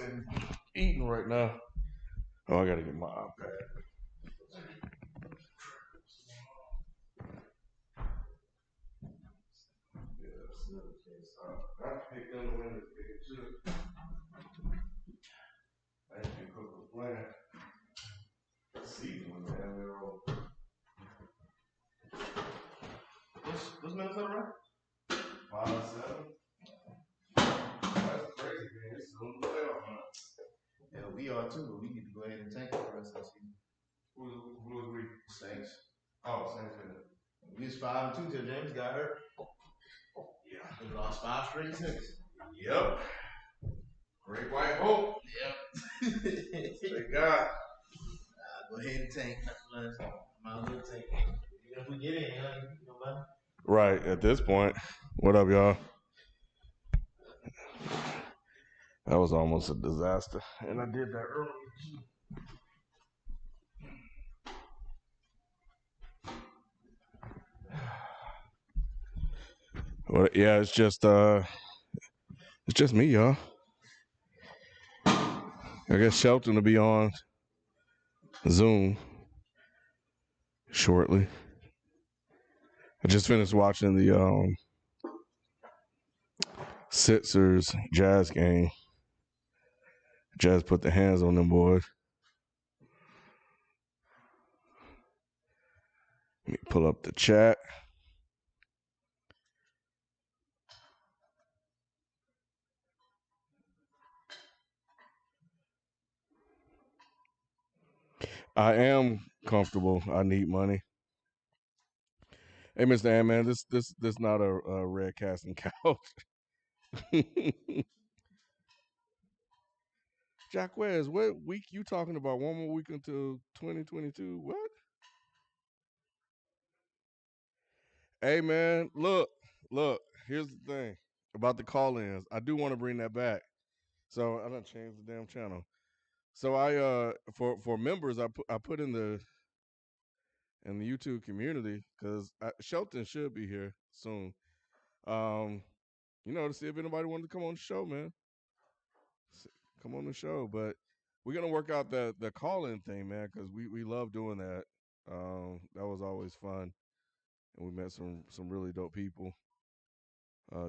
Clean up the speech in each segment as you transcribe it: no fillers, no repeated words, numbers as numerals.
and eating right now. Oh, I gotta get my iPad. I picked up the window too. I didn't think Cook was playing. Season, man. They're all. What's Minnesota right? 5-7. That's crazy, man. It's still in the playoff, man. Yeah, we are too, but we need to go ahead and tank for the rest of the season. Who was we? Saints. Oh, Saints. We was 5-2 till James got hurt. Yeah. We lost 5 straight since. Yep. Great white hope. Yep. Thank God. Go ahead and tank. Might as well tank. Even if we get in, you know, man. Right, at this point. What up, y'all? That was almost a disaster. And I did that earlier. Well, yeah, it's just me, y'all. I guess Shelton will be on Zoom shortly. I just finished watching the Sixers Jazz game. Jazz put the hands on them boys. Let me pull up the chat. I am comfortable. I need money. Hey, Mr. Ant-Man, this not a red casting couch. Jack Wes, what week you talking about? One more week until 2022? What? Hey, man, look. Here's the thing about the call-ins. I do want to bring that back. So I done changed the damn channel. So I for members, I put in the YouTube community because Shelton should be here soon. To see if anybody wanted to come on the show, man. Come on the show, but we're gonna work out the call-in thing, man, because we love doing that. That was always fun, and we met some really dope people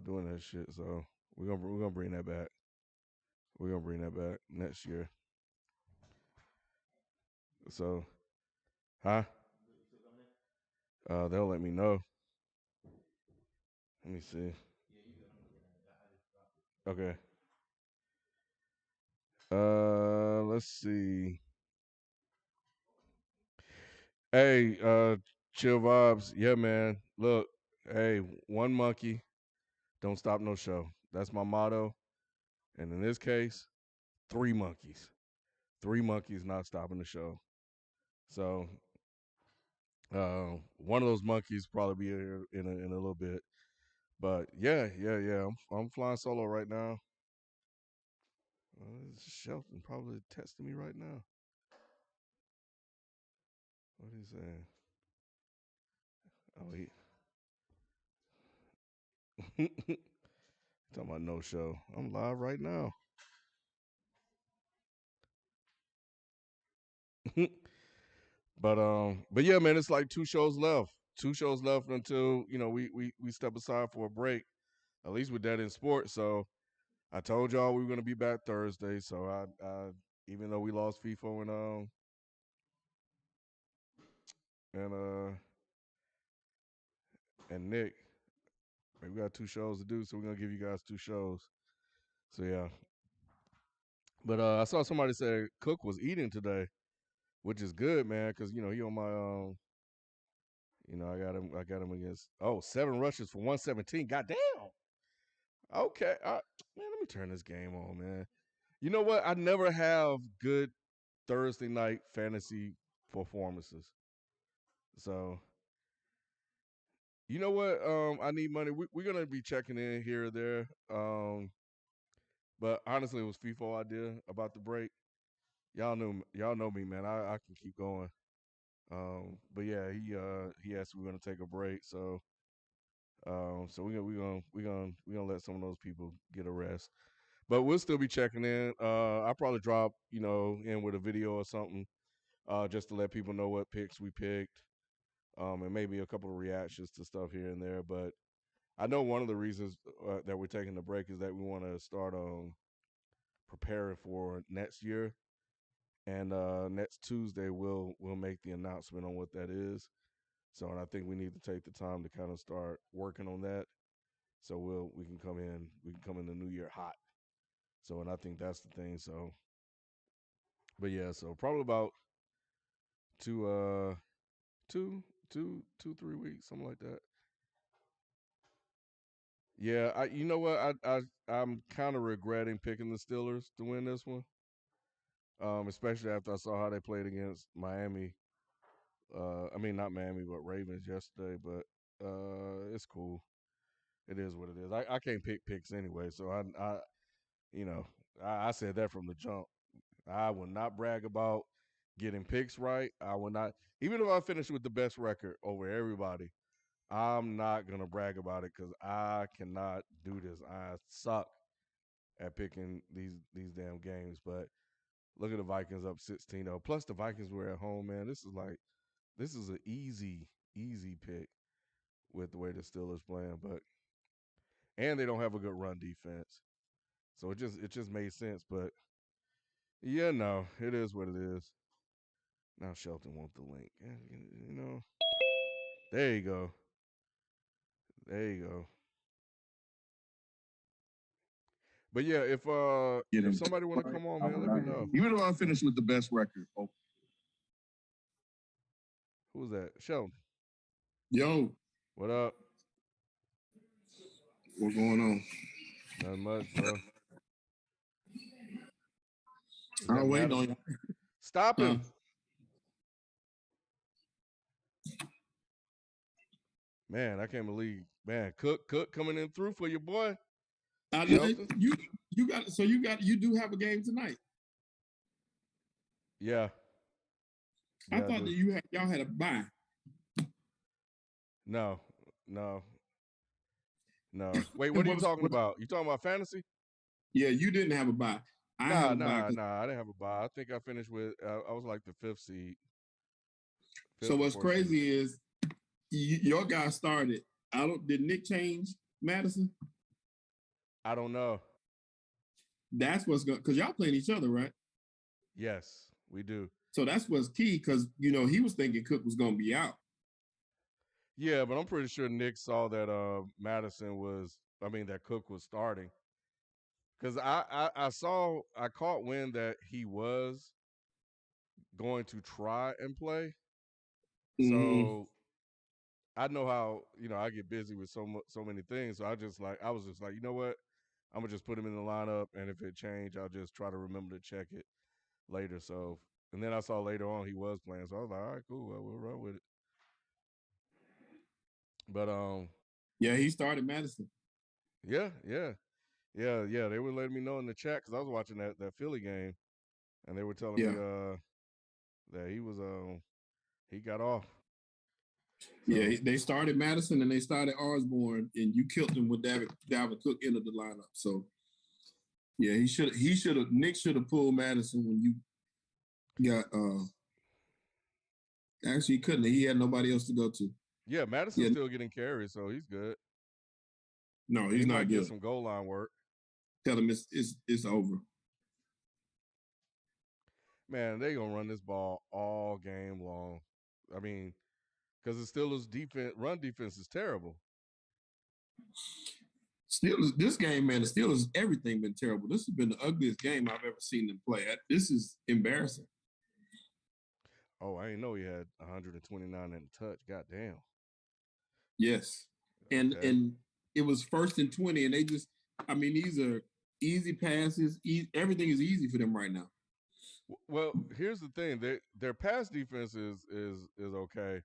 doing that shit. So we're gonna bring that back. We're gonna bring that back next year. So, huh? They'll let me know. Let me see. Okay. Let's see. Hey, chill vibes. Yeah, man. Look, hey, one monkey, don't stop no show. That's my motto. And in this case, 3 monkeys. 3 monkeys not stopping the show. So, one of those monkeys probably be here in a little bit. But yeah. I'm flying solo right now. Shelton probably texting me right now. What are you saying? Oh, he talking about no show. I'm live right now. But yeah, man, it's like 2 shows left. 2 shows left until we step aside for a break. At least with that in sports. So I told y'all we were gonna be back Thursday. So I even though we lost Feefo and Nick, we got 2 shows to do. So we're gonna give you guys 2 shows. So yeah. But I saw somebody say Cook was eating today, which is good, man, because he on my I got him against 7 rushes for 117. Goddamn. Okay. Man, let me turn this game on, man. You know what? I never have good Thursday night fantasy performances. So, you know what? I need money. We're gonna be checking in here or there. But honestly, it was FIFO idea about the break. Y'all know me, man. I can keep going. But yeah, he asked if we're gonna take a break. So we're gonna let some of those people get a rest. But we'll still be checking in. I'll probably drop, in with a video or something, just to let people know what picks we picked, and maybe a couple of reactions to stuff here and there. But I know one of the reasons that we're taking the break is that we want to start preparing for next year, and next Tuesday we'll make the announcement on what that is. So, and I think we need to take the time to kind of start working on that. So we can come in the new year hot. So, and I think that's the thing. So, but yeah, so probably about two, two, 3 weeks, something like that. Yeah, you know what, I'm kind of regretting picking the Steelers to win this one, especially after I saw how they played against Miami. I mean, not Miami, but Ravens yesterday. But it's cool. It is what it is. I can't pick picks anyway, so you know, I said that from the jump. I will not brag about getting picks right. I will not, even if I finish with the best record over everybody. I'm not gonna brag about it because I cannot do this. I suck at picking these damn games. But look at the Vikings up 16-0. Plus the Vikings were at home, man. This is an easy pick with the way the Steelers playing, but and they don't have a good run defense. So it just made sense. But yeah, no, it is what it is. Now Shelton wants the link. You know, there you go. There you go. But yeah, Get if him. somebody want to come on, man, let me know. Even if I finish with the best record. Oh, Who's that? Shelton. yo, What up? what's going on? Nothing much, bro. Is that I'll wait on Madison? you. Stop Huh? him. Man, I can't believe, man, Cook coming in through for your boy, I know Shelton. you do have a game tonight. Yeah. I Yeah, I thought that do. y'all had a bye. No, no, no. Wait, And what are you talking about? You talking about fantasy? yeah, you didn't have a bye. I have Nah, a bye. nah, nah. I didn't have a bye. I think I finished with, I was like the fifth seed, So fifth or what's fourth seed. crazy is your guy started. Did Nick change Madison? I don't know. That's what's going because y'all playing each other, right? Yes, we do. So that's what's key because he was thinking Cook was gonna be out. Yeah, but I'm pretty sure Nick saw that that Cook was starting. Because I caught wind that he was going to try and play. Mm-hmm. So I know how, I get busy with so many things. So I was just like, you know what? I'm gonna just put him in the lineup, and if it change, I'll just try to remember to check it later. So, and then I saw later on he was playing, so I was like, all right, cool, well, we'll run with it. But Yeah, he started Madison. yeah, yeah, yeah. They were letting me know in the chat because I was watching that Philly game, and they were telling me Yeah. that he got off. Yeah, So they started Madison and they started Osborne, and you killed him with Dalvin Cook into the lineup. So yeah, he should have Nick should have pulled Madison when you got actually he couldn't. He had nobody else to go to. yeah, Madison's Yeah, still getting carries, so he's good, no, and he's he not might get good. some goal line work. Tell him it's over. Man, they gonna run this ball all game long. I mean, because the Steelers' run defense is terrible. Steelers, this game, man, the Steelers, everything been terrible. This has been the ugliest game I've ever seen them play. This is embarrassing. Oh, I didn't know he had 129 and a touch. God damn. Yes, and Okay. and it was 1st and 20, and they just, I mean, these are easy passes. Everything is easy for them right now. Well, here's the thing: their pass defense is okay,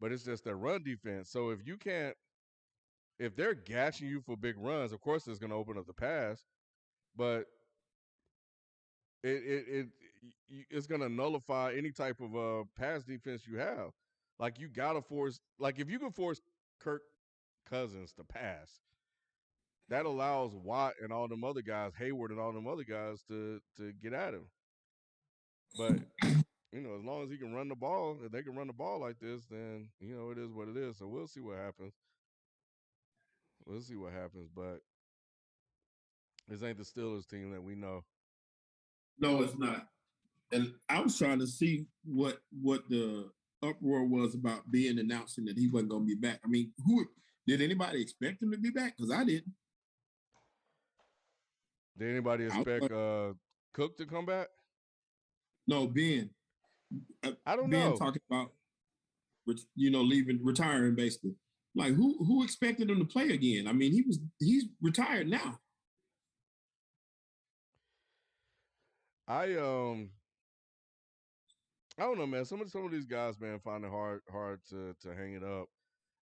but it's just their run defense. So if they're gashing you for big runs, of course it's going to open up the pass, but it it's going to nullify any type of pass defense you have. Like you got to force, like if you can force Kirk Cousins to pass, that allows Watt and all them other guys, Hayward and all them other guys, to get at him. But as long as he can run the ball, if they can run the ball like this, then it is what it is. So we'll see what happens. We'll see what happens. But this ain't the Steelers team that we know. No, it's not. And I was trying to see what the uproar was about Ben announcing that he wasn't going to be back. I mean, who did anybody expect him to be back? Because I didn't. Did anybody I was expect like, Cook to come back? no, Ben. I don't Ben know. talking about leaving, retiring basically. Like who expected him to play again? I mean, he's retired now. I I don't know, man. Some of these guys, man, find it hard to hang it up.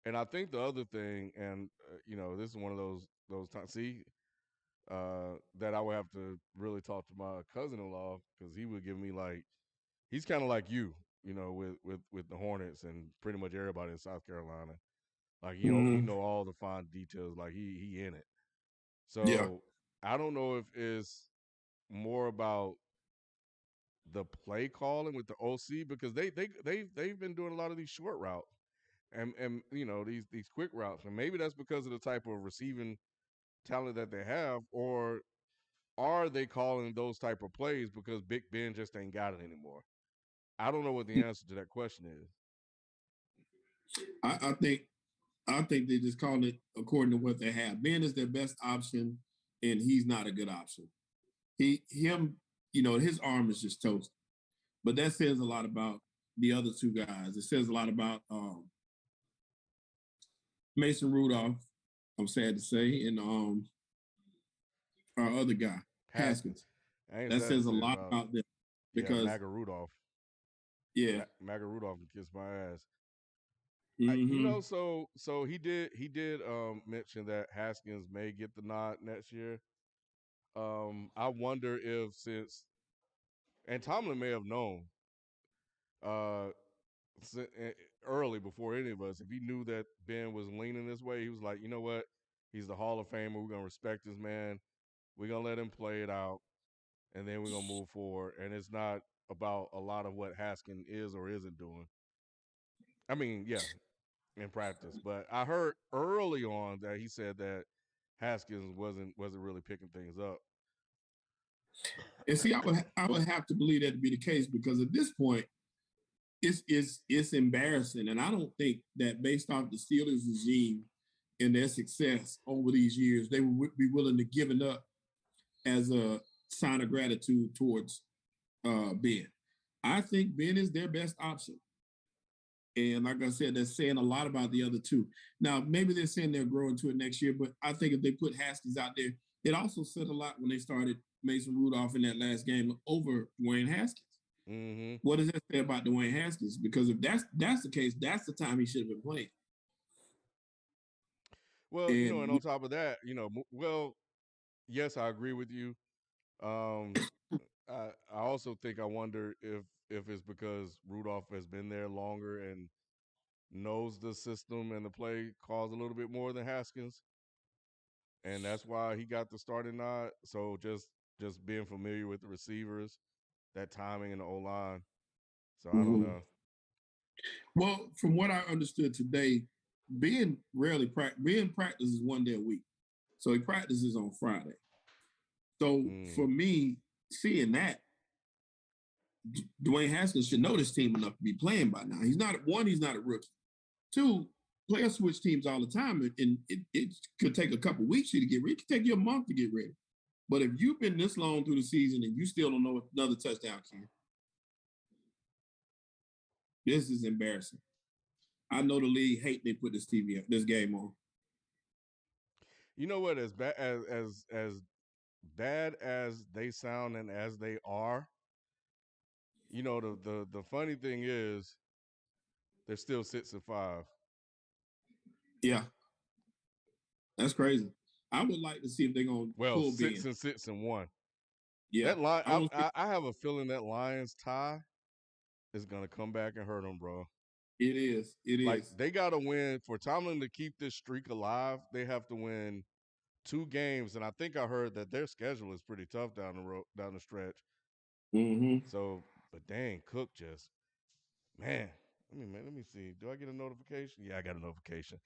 And I think the other thing, and this is one of those times. See, that I would have to really talk to my cousin-in-law because he would give me like he's kind of like you, with the Hornets and pretty much everybody in South Carolina. Like he Mm-hmm. know all the fine details. Like he in it. Yeah. So I don't know if it's more about the play calling with the OC because they've been doing a lot of these short routes and these quick routes, and maybe that's because of the type of receiving talent that they have, or are they calling those type of plays because Big Ben just ain't got it anymore? I don't know what the answer to that question is. I think they just call it according to what they have. Ben is their best option, and he's not a good option. His arm is just toast. But that says a lot about the other two guys. It says a lot about Mason Rudolph. I'm sad to say, and our other guy Haskins. Haskins. I ain't That sad to says a say lot about about them because Maga Rudolph. yeah. Maga Rudolph can kiss my ass. Mm-hmm. So he did mention that Haskins may get the nod next year. I wonder if since and Tomlin may have known uh early before any of us, if he knew that Ben was leaning this way, he was like, you know what, he's the Hall of Famer. We're gonna respect this man. We're gonna let him play it out, and then we're gonna move forward. And it's not about a lot of what Haskins is or isn't doing. I mean, yeah, in practice. But I heard early on that he said that Haskins wasn't really picking things up. And see, I would have to believe that to be the case because at this point, it's embarrassing, and I don't think that based off the Steelers regime and their success over these years, they would be willing to give it up as a sign of gratitude towards Ben. I think Ben is their best option. And like I said, they're saying a lot about the other two. Now, maybe they're saying they'll grow into it next year, but I think if they put Haskins out there, it also said a lot when they started Mason Rudolph in that last game over Dwayne Haskins. Mm-hmm. What does that say about Dwayne Haskins? Because if that's the case, that's the time he should have been playing. Well, and And on top of that, well, yes, I agree with you. Um, I also think I wonder if it's because Rudolph has been there longer and knows the system and the play calls a little bit more than Haskins, and that's why he got the starting nod. So just being familiar with the receivers, that timing and the O line. So I don't Mhm. know. Well, from what I understood today, Ben practices 1 day a week, so he practices on Friday. So Mm. for me, seeing that, Dwayne Haskins should know this team enough to be playing by now. He's not a rookie. Two, players switch teams all the time, and it could take a couple weeks for you to get ready. It could take you a month to get ready. But if you've been this long through the season and you still don't know another touchdown, Ken, this is embarrassing. I know the league hate they put this game on. You know what? As bad as they sound and as they are, the funny thing is they're still 6-5. Yeah, that's crazy. I would like to see if they're gonna Well, pull six Ben. and six and one. Yeah, That line, I want to see. I have a feeling that Lions tie is gonna come back and hurt them, bro. It is. It Like is. they got to win for Tomlin to keep this streak alive. They have to win 2 games, and I think I heard that their schedule is pretty tough down the road, down the stretch. Mm-hmm. So, but dang, Cook just man. Let me see. Do I get a notification? Yeah, I got a notification.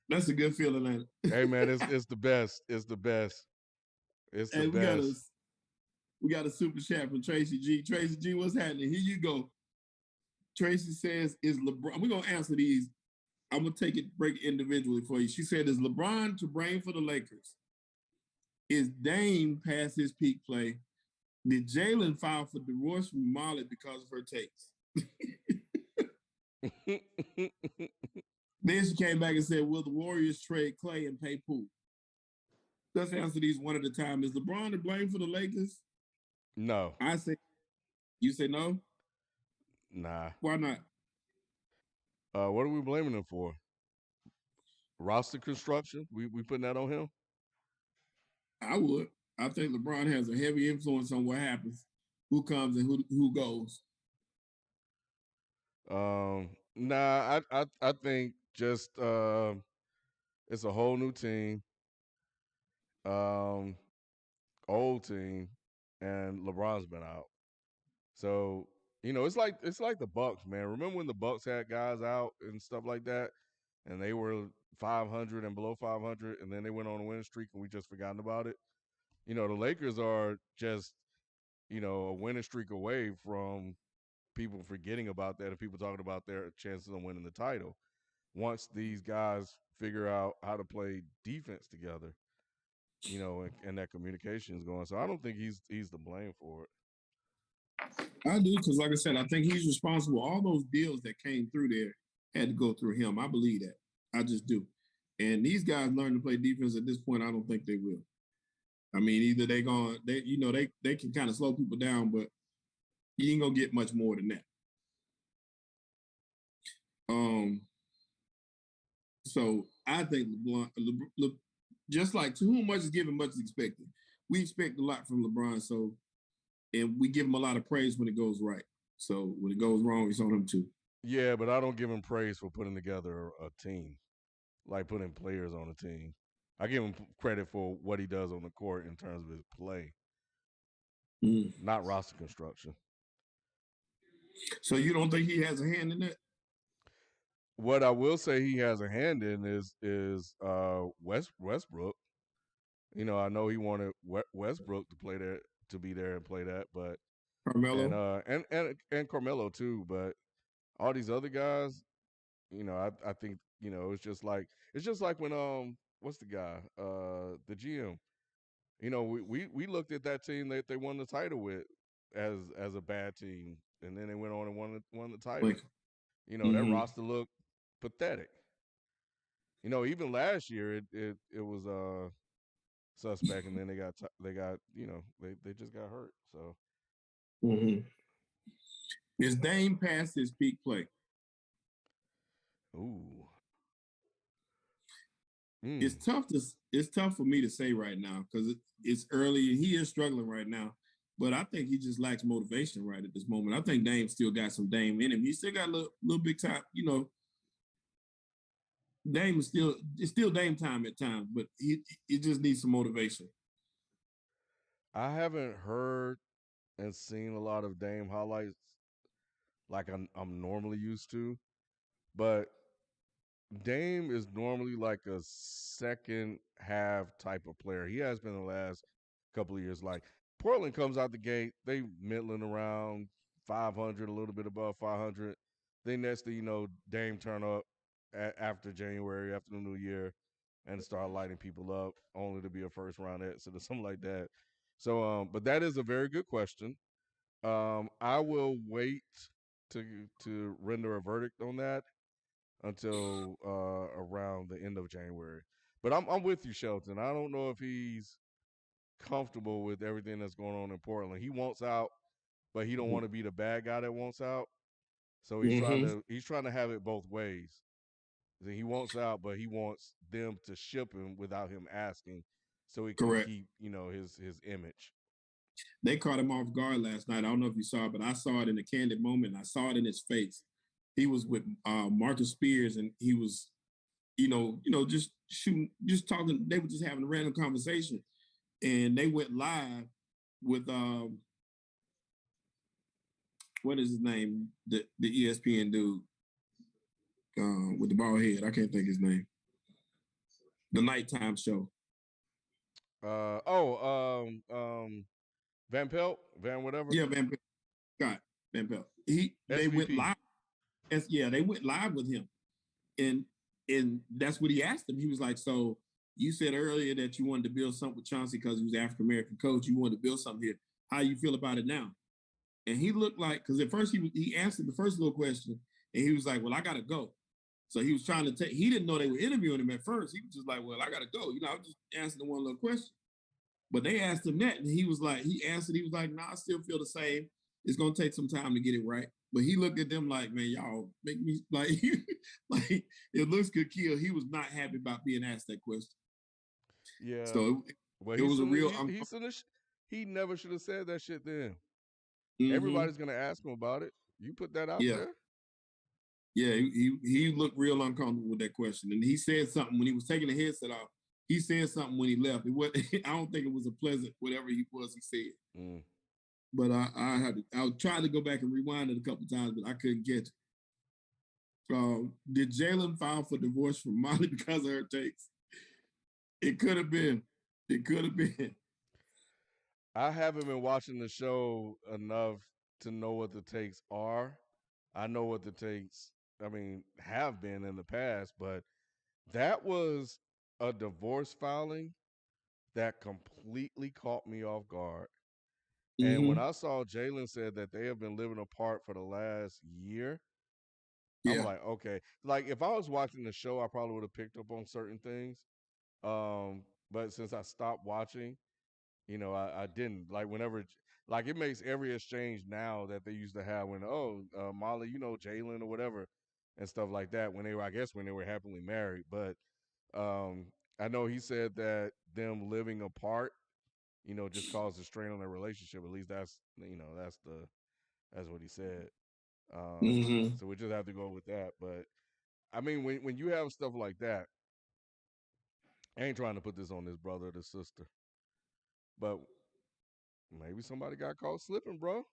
That's a good feeling, ain't it? Hey man, it's the best. It's the best. It's the Hey, best. we got a super chat from Tracy G. Tracy G, what's happening? Here you go. Tracy says, "Is LeBron?" We're gonna answer these. I'm gonna break it individually for you. She said, "Is LeBron to blame for the Lakers? Is Dame past his peak play? Did Jalen file for divorce from Molly because of her takes?" Then she came back and said, "Will the Warriors trade Clay and pay Poole?" Let's answer these one at a time. Is LeBron to blame for the Lakers? No. I say, you say no? Nah. Why not? What are we blaming him for? Roster construction? We putting that on him? I would. I think LeBron has a heavy influence on what happens, who comes and who goes. Nah, I think just it's a whole new team, um, old team, and LeBron's been out. So, it's like the Bucks, man. Remember when the Bucks had guys out and stuff like that, and they were 500 and below 500, and then they went on a winning streak, and we just forgotten about it. The Lakers are just a winning streak away from people forgetting about that and people talking about their chances of winning the title. Once these guys figure out how to play defense together, and that communication is going. So I don't think he's to blame for it. I do, because like I said, I think he's responsible. All those deals that came through there had to go through him. I believe that. I just do. And these guys learn to play defense at this point. I don't think they will. I mean, either they can kind of slow people down, but you ain't gonna get much more than that. Um, so I think just like to whom much is given, much is expected. We expect a lot from LeBron, and we give him a lot of praise when it goes right. So when it goes wrong, it's on him too. Yeah, but I don't give him praise for putting together a team, like putting players on a team. I give him credit for what he does on the court in terms of his play, Mm. not roster construction. So you don't think he has a hand in that? What I will say he has a hand in is Westbrook. I know he wanted Westbrook to play there, to be there and play that, but and Carmelo? and Carmelo too, but all these other guys, I think it's just like when what's the guy the GM, we looked at that team that they won the title with as a bad team, and then they went on and won the title. Like, That mm-hmm. roster looked pathetic. Even last year it was suspect, and then they just got hurt. So, Mm-hmm. Is Dame past his peak play? ooh, It's tough for me to say right now because it's early and he is struggling right now. But I think he just lacks motivation right at this moment. I think Dame still got some Dame in him. He still got a little big time. Dame is it's still Dame time at times, but he just needs some motivation. I haven't heard and seen a lot of Dame highlights like I'm normally used to, but Dame is normally like a second half type of player. He has been the last couple of years. Like Portland comes out the gate, they middling around 500, a little bit above 500. Then next thing you know, Dame turn up after January, after the new year, and start lighting people up, only to be a first round exit or something like that. So, but that is a very good question. I will wait to render a verdict on that until around the end of January. But I'm with you, Shelton. I don't know if he's comfortable with everything that's going on in Portland. He wants out, but he don't want to be the bad guy that wants out. So Mm-hmm. he's trying to have it both ways. He wants out, but he wants them to ship him without him asking, so he can Correct. keep his image. They caught him off guard last night. I don't know if you saw it, but I saw it in a candid moment. I saw it in his face. He was with Marcus Spears, and just shooting, just talking. They were just having a random conversation, and they went live with what is his name? The ESPN dude with the bald head. I can't think his name. The nighttime show. Van Pelt, Van whatever. Yeah, Scott Van Pelt. They went SVP. live. They went live with him, and that's what he asked him. He was like, "So you said earlier that you wanted to build something with Chauncey because he was an African American coach. You wanted to build something here. How you feel about it now?" And he looked like, because at first he answered the first little question, and he was like, "Well, I gotta go." So he was trying to take. He didn't know they were interviewing him at first. He was just like, "Well, I gotta go." I was just answering one little question. But they asked him that, and he was like, he answered. He was like, "No, I still feel the same. It's gonna take some time to get it right." But he looked at them like, "Man, y'all make me like, like it looks good, kill." He was not happy about being asked that question. Yeah. So Well, it was a real. he never should have said that shit then. Mm-hmm. Everybody's gonna ask him about it. You put that out there. Yeah, he looked real uncomfortable with that question, and he said something when he was taking the headset off. He said something when he left. It was, I don't think it was a pleasant whatever he said. Mm. But I tried to go back and rewind it a couple times, but I couldn't get it. Did Jalen file for divorce from Molly because of her takes? It could have been. It could have been. I haven't been watching the show enough to know what the takes are. I know what the takes, have been in the past, but that was a divorce filing that completely caught me off guard. And when I saw Jalen said that they have been living apart for the last year, I'm like, okay. Like if I was watching the show, I probably would have picked up on certain things. But since I stopped watching, I didn't. Like whenever, like it makes every exchange now that they used to have when, Molly, Jalen or whatever and stuff like that when I guess when they were happily married. But I know he said that them living apart, just caused a strain on their relationship. At least that's what he said. So we just have to go with that. But I mean, when you have stuff like that, I ain't trying to put this on this brother or this sister, but maybe somebody got caught slipping, bro.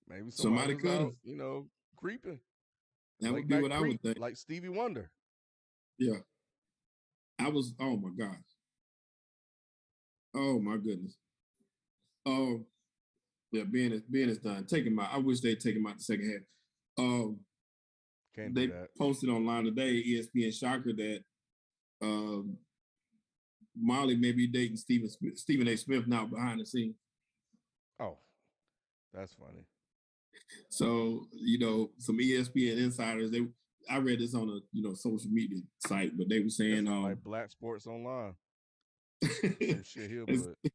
Maybe somebody Somebody was could out, have. creeping. That Late would be night what I creep, would think. like Stevie Wonder. Yeah. Oh my gosh. Oh my goodness. Oh, yeah, being is done. Take him out. I wish they'd take him out the second half. Can't do They that. posted online today, ESPN Shocker, that Molly may be dating Stephen A. Smith now behind the scenes. Oh, that's funny. So, some ESPN insiders, I read this on a social media site, but they were saying That like Black Sports Online. Some shit he'll it's, put.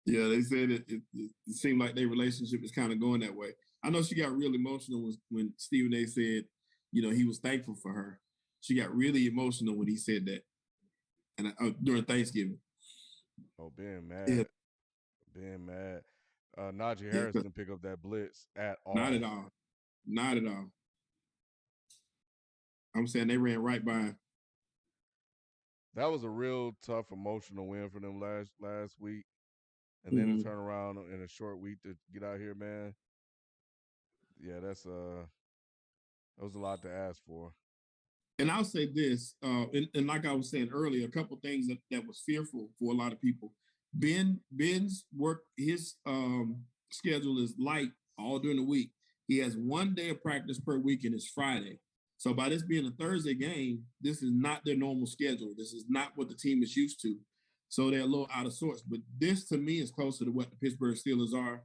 yeah, they said it seemed like their relationship is kind of going that way. I know she got real emotional when Stephen A. said, he was thankful for her. She got really emotional when he said that, and during Thanksgiving. Oh, being mad. Yeah, Being mad. Najee yeah, Harris didn't pick up that blitz at all. not at all. Not at all. I'm saying they ran right by him. That was a real tough emotional win for them last week. And then to turn around in a short week to get out here, man. Yeah, that was a lot to ask for. And I'll say this, and like I was saying earlier, a couple things that was fearful for a lot of people. Ben's work, his schedule is light all during the week. He has 1 day of practice per week, and it's Friday. So by this being a Thursday game, this is not their normal schedule. This is not what the team is used to. So they're a little out of sorts. But this, to me, is closer to what the Pittsburgh Steelers are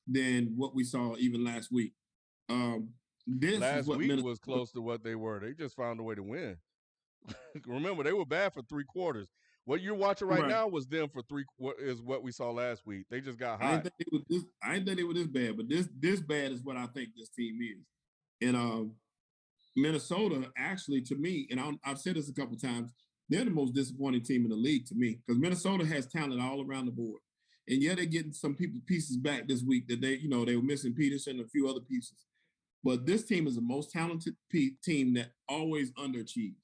than what we saw even last week. This last is what week Minnesota was close to what they were. They just found a way to win. Remember, they were bad for 3 quarters. What you're watching right now was them for is what we saw last week. They just got hot. I didn't think they were this bad, but this bad is what I think this team is. And Minnesota, actually, to me, and I've said this a couple times, they're the most disappointing team in the league to me because Minnesota has talent all around the board. And yeah, they're getting some pieces back this week that they were missing Peterson and a few other pieces. But this team is the most talented team that always underachieves.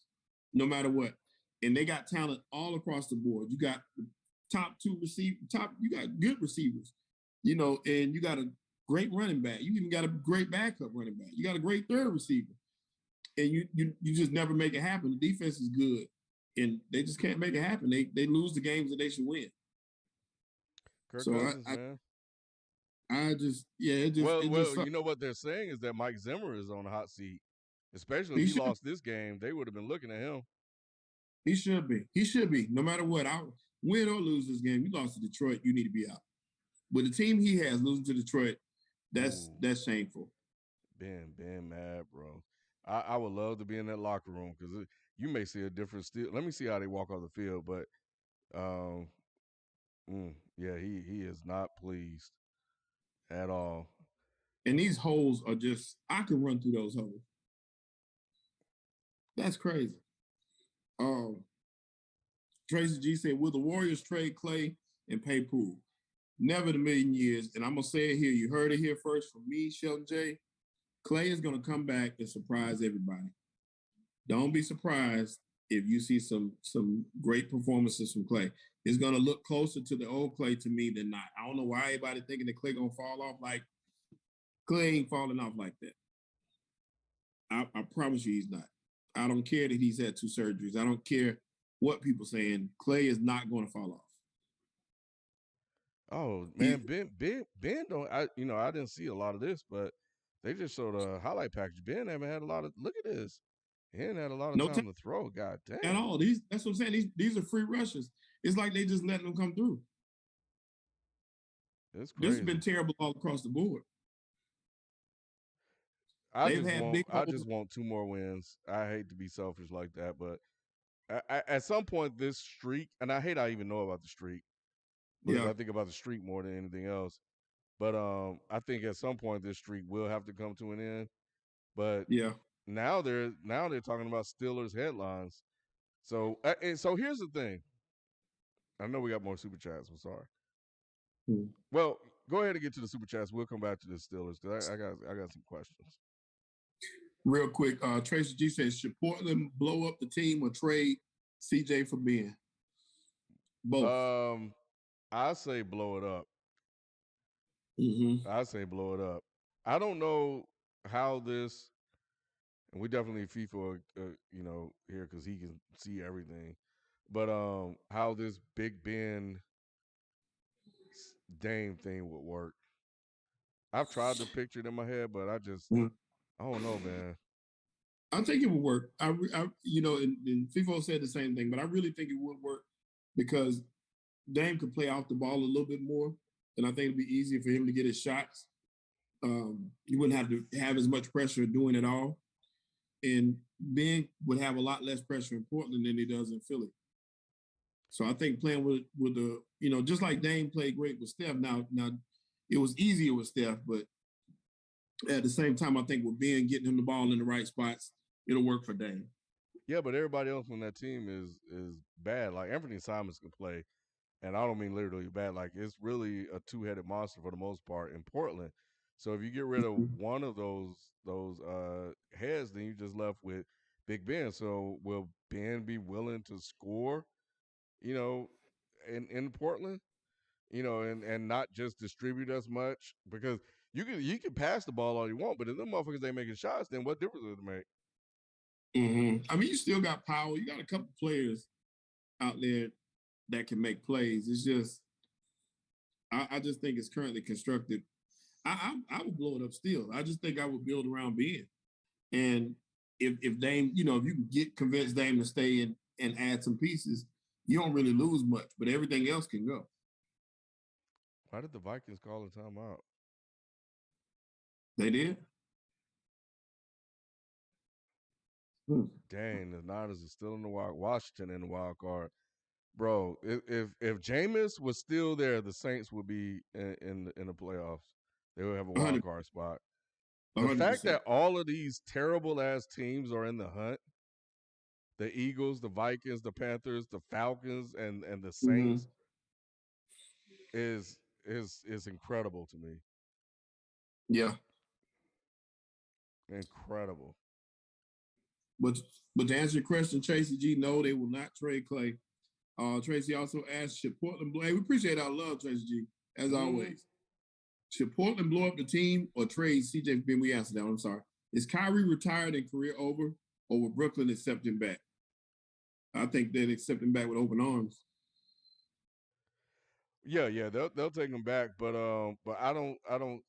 no matter what. And they got talent all across the board. You got the top two receive top. You got good receivers, and you got a great running back. You even got a great backup running back. You got a great third receiver, and you just never make it happen. The defense is good, and they just can't make it happen. They lose the games that they should win. Kirk So Cousins, man. I just it just Well, sucks. you know what they're saying is that Mike Zimmer is on the hot seat. Especially if He he should lost this game, they would have been looking at him. he should be no matter what. I win or lose this game. You lost to Detroit, you need to be out. With the team he has losing to Detroit, Ooh, that's shameful. Ben mad, bro. I would love to be in that locker room because you may see a different still. Let me see how they walk off the field, but um, yeah, he is not pleased at all. And these holes are just I could run through those holes. That's crazy. Um, Tracy G said, "Will the Warriors trade Clay and pay Poole?" Never in a million years. And I'm gonna say it here. You heard it here first from me, Shelton J. Clay is gonna come back and surprise everybody. Don't be surprised if you see some great performances from Clay. It's gonna look closer to the old Clay to me than not. I don't know why everybody thinking that Clay gonna fall off like Clay ain't falling off like that. I promise you he's not. I don't care that he's had two surgeries. I don't care what people saying. Clay is not going to fall off. Oh He man, Ben don't. I didn't see a lot of this, but they just showed a highlight package. Ben haven't had a lot of. Look at this. He ain't had a lot of no time time to throw. God at damn, all. That's what I'm saying. These are free rushes. It's like they just letting them come through. it's This has been crazy. terrible all across the board. I They've just had want big I holes. just want two more wins. I hate to be selfish like that, but at some point this streak, and I hate I even know about the streak because Yeah, I think about the streak more than anything else. But I think at some point this streak will have to come to an end. But yeah. now they're talking about Steelers headlines. So and so here's the thing. I know we got more super chats. I'm sorry. Hmm. Well, go ahead and get to the super chats. We'll come back to the Steelers because I got some questions. Real quick, Tracy G says, should Portland blow up the team or trade CJ for Ben? Both. Um, I say blow it up. Mm-hmm. I say blow it up. I don't know how this, and we definitely FIFA, here because he can see everything. But how this Big Ben Dame thing would work. I've tried to picture it in my head, but I don't know, man. I think it would work. And FIFO said the same thing, but I really think it would work because Dame could play off the ball a little bit more, and I think it'd be easier for him to get his shots. You wouldn't have to have as much pressure doing it all, and Ben would have a lot less pressure in Portland than he does in Philly. So I think playing with the just like Dame played great with Steph. Now it was easier with Steph, but at the same time, I think with Ben getting him the ball in the right spots, it'll work for Dame. Yeah, but everybody else on that team is bad. Like Anthony Simons can play, and I don't mean literally bad. Like it's really a two-headed monster for the most part in Portland. So if you get rid of one of those heads, then you just left with Big Ben. So will Ben be willing to score? You know, in Portland, and not just distribute as much because you can pass the ball all you want, but if them motherfuckers ain't making shots, then what difference does it make? I mean, you still got power. You got a couple players out there that can make plays. It's just, I just think it's currently constructed. I would blow it up still. I just think I would build around Ben. And if Dame, if you can convince Dame to stay and add some pieces, you don't really lose much, but everything else can go. Why did the Vikings call a timeout? They did. Hmm. Dang, the Niners are still in the wild. Washington in the wild card, bro. If Jameis was still there, the Saints would be in the playoffs. They would have a wild 100, card spot. The fact 100%. that all of these terrible ass teams are in the hunt, the Eagles, the Vikings, the Panthers, the Falcons, and the Mm-hmm. Saints is incredible to me. Yeah. Incredible. But but to answer your question, Tracy G, no, they will not trade Clay. Tracy also asked, should Portland blow? Hey, we appreciate our love, Tracy G, as Mm-hmm. always. Should Portland blow up the team or trade CJ? Ben, we answered that one. I'm sorry. Is Kyrie retired and career over, or will Brooklyn accept him back? I think they'd accept him back with open arms. Yeah, yeah, they'll take him back, but I don't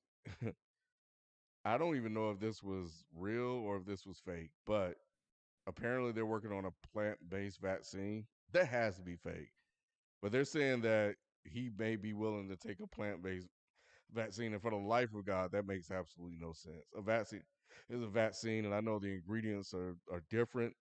even know if this was real or if this was fake. But apparently they're working on a plant-based vaccine. That has to be fake. But they're saying that he may be willing to take a plant-based vaccine, and for the life of God, that makes absolutely no sense. A vaccine is a vaccine, and I know the ingredients are different,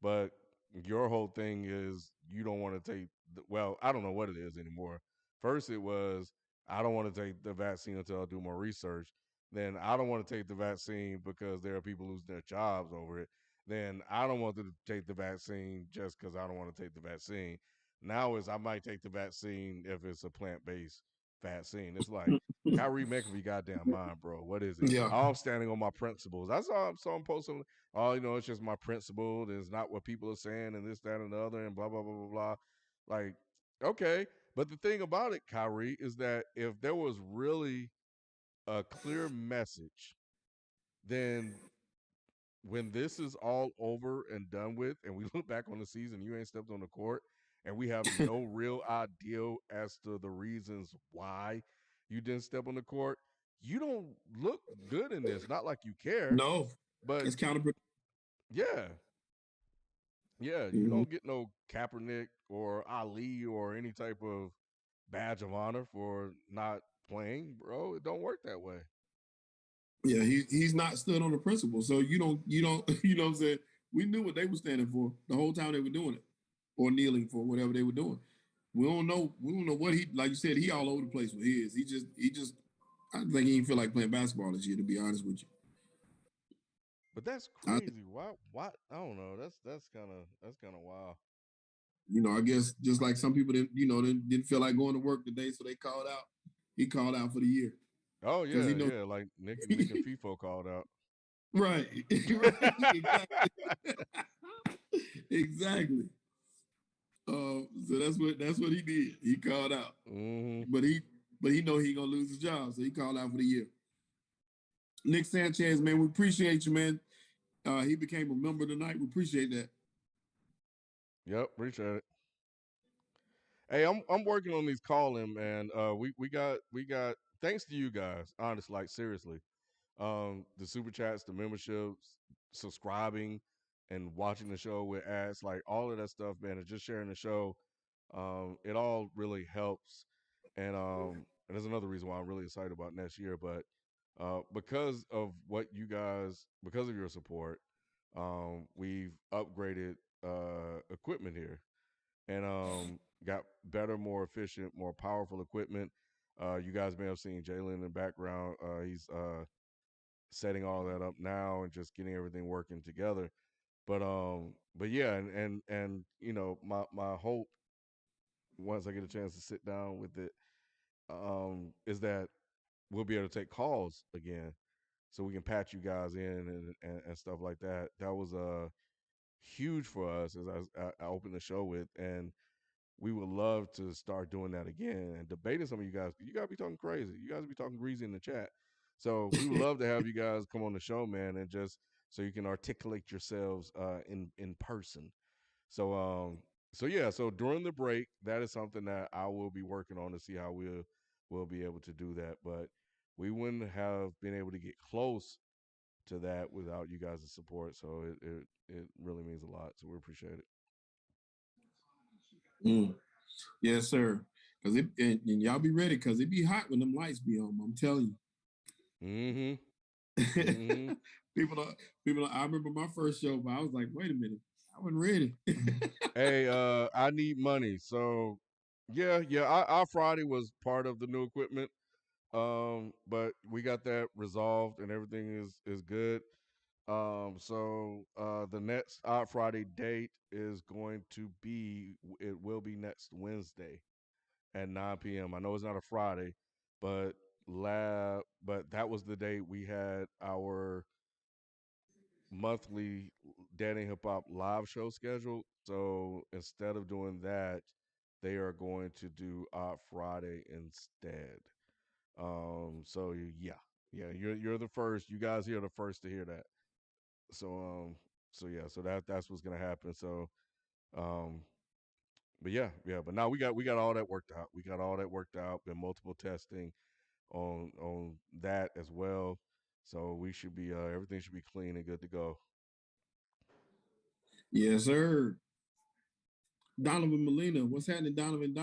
but your whole thing is you don't want to take. Well, I don't know what it is anymore. First, it was I don't want to take the vaccine until I do more research. Then I don't want to take the vaccine because there are people losing their jobs over it. Then I don't want to take the vaccine just because I don't want to take the vaccine. Now is I might take the vaccine if it's a plant based vaccine. It's like Kyrie, make up your goddamn mind, bro. What is it? Yeah. I'm standing on my principles. I saw him posting, oh, it's just my principle. It's not what people are saying, and this, that, and the other, and blah, blah, blah, blah, blah. Like, okay. But the thing about it, Kyrie, is that if there was really a clear message, then when this is all over and done with, and we look back on the season, you ain't stepped on the court, and we have no real idea as to the reasons why you didn't step on the court, you don't look good in this. Not like you care, No, but it's counterproductive. yeah, yeah, you Mm-hmm. don't get no Kaepernick or Ali or any type of badge of honor for not playing, bro. It don't work that way. Yeah, he's not stood on the principle. So you don't you know what I'm saying? We knew what they were standing for the whole time they were doing it. Or kneeling for whatever they were doing. We don't know what he like you said, he all over the place with his. He just I think he didn't feel like playing basketball this year, to be honest with you. But that's I, crazy. Why? Why? I don't know. That's kind of wild. I guess just like some people didn't feel like going to work today, so they called out. He called out for the year. Oh Because he yeah, knows yeah. Like Nick and Feefo called out. right. Right. Exactly. Exactly. So that's what he did. He called out. hmm But he know he gonna lose his job, so he called out for the year. Nick Sanchez, man, we appreciate you, man. He became a member tonight. We appreciate that. Yep, appreciate it. Hey, I'm working on these calling, man. We got thanks to you guys, honestly, like seriously. The super chats, the memberships, subscribing, and watching the show with ads, like all of that stuff, man, and just sharing the show. It all really helps, and there's another reason why I'm really excited about next year. But because of because of your support, we've upgraded equipment here and got better, more efficient, more powerful equipment. You guys may have seen Jalen in the background. He's setting all that up now and just getting everything working together. But yeah, and my hope once I get a chance to sit down with it, is that we'll be able to take calls again, so we can patch you guys in and stuff like that. That was huge for us as I opened the show with, and we would love to start doing that again and debating some of you guys. You gotta be talking crazy. You guys be talking greasy in the chat. So we would love to have you guys come on the show, man, and just so you can articulate yourselves in person. So yeah, so during the break, that is something that I will be working on to see how we'll be able to do that. But we wouldn't have been able to get close to that without you guys' support. So it really means a lot. So we appreciate it. Mm. Yes, sir. Cause and y'all be ready because it be hot when them lights be on. I'm telling Mm-hmm. you. Mm-hmm. people. I remember my first show, but I was like, wait a minute, I wasn't ready. Hey, I need money. So yeah, our Friday was part of the new equipment. But we got that resolved and everything is good. So the next Odd Friday date is going to be it will be next Wednesday at 9 p.m. I know it's not a Friday, but but that was the date we had our monthly Daddy Hip Hop live show scheduled. So instead of doing that, they are going to do Odd Friday instead. Yeah, yeah, you're the first. You guys here are the first to hear that. So yeah, so that's what's gonna happen. So um, but yeah. But now we got all that worked out. We got all that worked out. Been multiple testing on that as well. So we should be everything should be clean and good to go. Yes, sir. Donovan Molina, what's happening, Donovan?